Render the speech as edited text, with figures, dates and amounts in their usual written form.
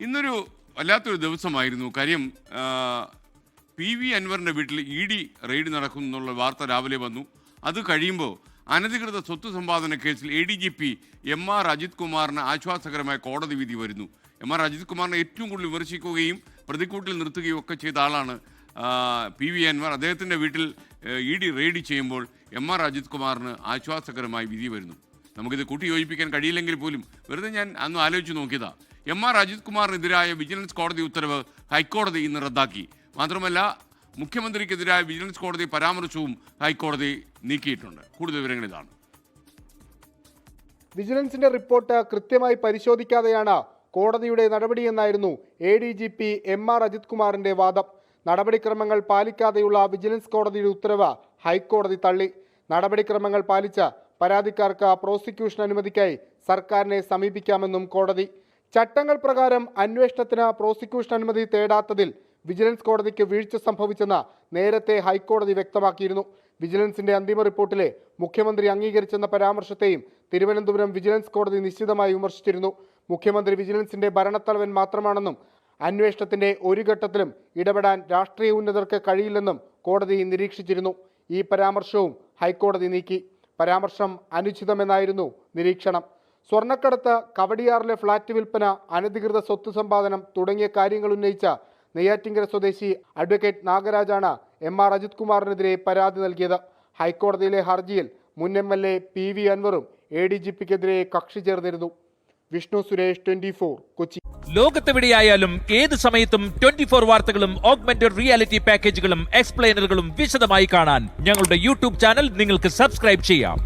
ഇന്നൊരു വല്ലാത്തൊരു ദിവസമായിരുന്നു. കാര്യം PV അൻവറിൻ്റെ വീട്ടിൽ ED റെയ്ഡ് നടക്കും എന്നുള്ള വാർത്ത രാവിലെ വന്നു. അത് കഴിയുമ്പോൾ അനധികൃത സ്വത്ത് സമ്പാദന കേസിൽ ADGP MR അജിത് കുമാറിന് ആശ്വാസകരമായ കോടതി വിധി വരുന്നു. MR അജിത് കുമാറിനെ ഏറ്റവും കൂടുതൽ വിമർശിക്കുകയും പ്രതിക്കൂട്ടിൽ നിർത്തുകയും ഒക്കെ ചെയ്ത ആളാണ് PV അൻവർ. അദ്ദേഹത്തിൻ്റെ വീട്ടിൽ ED റെയ്ഡ് ചെയ്യുമ്പോൾ MR അജിത് കുമാറിന് ആശ്വാസകരമായി വിധി വരുന്നു. നമുക്കിത് കൂട്ടി യോജിപ്പിക്കാൻ കഴിയില്ലെങ്കിൽ പോലും വെറുതെ ഞാൻ അന്ന് ആലോചിച്ച് നോക്കിയതാണ്. MR അജിത് കുമാറിനെതിരായ വിജിലൻസ് കോടതി ഉത്തരവ് ഹൈക്കോടതി ഇന്ന് റദ്ദാക്കി. മാത്രമല്ല, മുഖ്യമന്ത്രിക്കെതിരായ വിജിലൻസ് കോടതി പരാമർശവും ഹൈക്കോടതി നീക്കിയിട്ടുണ്ട്. കൂടുതൽ വിവരങ്ങൾ ഇതാണ്. വിജിലൻസിന്റെ റിപ്പോർട്ട് കൃത്യമായി പരിശോധിക്കാതെയാണ് കോടതിയുടെ നടപടിയെന്നായിരുന്നു ADGP MR അജിത് കുമാറിന്റെ വാദം. നടപടിക്രമങ്ങൾ പാലിക്കാതെയുള്ള വിജിലൻസ് കോടതിയുടെ ഉത്തരവ് ഹൈക്കോടതി തള്ളി. നടപടിക്രമങ്ങൾ പാലിച്ച പരാതിക്കാർക്ക് പ്രോസിക്യൂഷൻ അനുമതിക്കായി സർക്കാരിനെ സമീപിക്കാമെന്നും കോടതി. ചട്ടങ്ങൾ പ്രകാരം അന്വേഷണത്തിന് പ്രോസിക്യൂഷൻ അനുമതി തേടാത്തതിൽ വിജിലൻസ് കോടതിക്ക് വീഴ്ച സംഭവിച്ചെന്ന് നേരത്തെ ഹൈക്കോടതി വ്യക്തമാക്കിയിരുന്നു. വിജിലൻസിന്റെ അന്തിമ റിപ്പോർട്ടിലെ മുഖ്യമന്ത്രി അംഗീകരിച്ചെന്ന പരാമർശത്തെയും തിരുവനന്തപുരം വിജിലൻസ് കോടതി നിശ്ചിതമായി വിമർശിച്ചിരുന്നു. മുഖ്യമന്ത്രി വിജിലൻസിന്റെ ഭരണത്തലവൻ മാത്രമാണെന്നും അന്വേഷണത്തിന്റെ ഒരു ഘട്ടത്തിലും ഇടപെടാൻ രാഷ്ട്രീയ ഉന്നതർക്ക് കഴിയില്ലെന്നും കോടതി നിരീക്ഷിച്ചിരുന്നു. ഈ പരാമർശവും ഹൈക്കോടതി നീക്കി. പരാമർശം അനുചിതമെന്നായിരുന്നു നിരീക്ഷണം. സ്വർണ്ണക്കടത്ത്, കവടിയാറിലെ ഫ്ളാറ്റ് വിൽപ്പന, അനധികൃത സ്വത്ത് സമ്പാദനം തുടങ്ങിയ കാര്യങ്ങൾ ഉന്നയിച്ച നെയ്യാറ്റിങ്കര സ്വദേശി അഡ്വക്കേറ്റ് നാഗരാജാണ് MR അജിത് കുമാറിനെതിരെ പരാതി നൽകിയത്. ഹൈക്കോടതിയിലെ ഹർജിയിൽ മുൻ MLA PV അൻവറും ADGPക്കെതിരെ കക്ഷി ചേർന്നിരുന്നു. വിഷ്ണു സുരേഷ്, 24 കൊച്ചി. ലോകത്തെവിടെയായാലും ഏത് സമയത്തും 24 വാർത്തകളും ഓഗ്മെന്റഡ് റിയാലിറ്റി പാക്കേജുകളും എക്സ്പ്ലെയിനറുകളും വിശദമായി കാണാൻ ഞങ്ങളുടെ YouTube ചാനൽ നിങ്ങൾക്ക് സബ്സ്ക്രൈബ് ചെയ്യാം.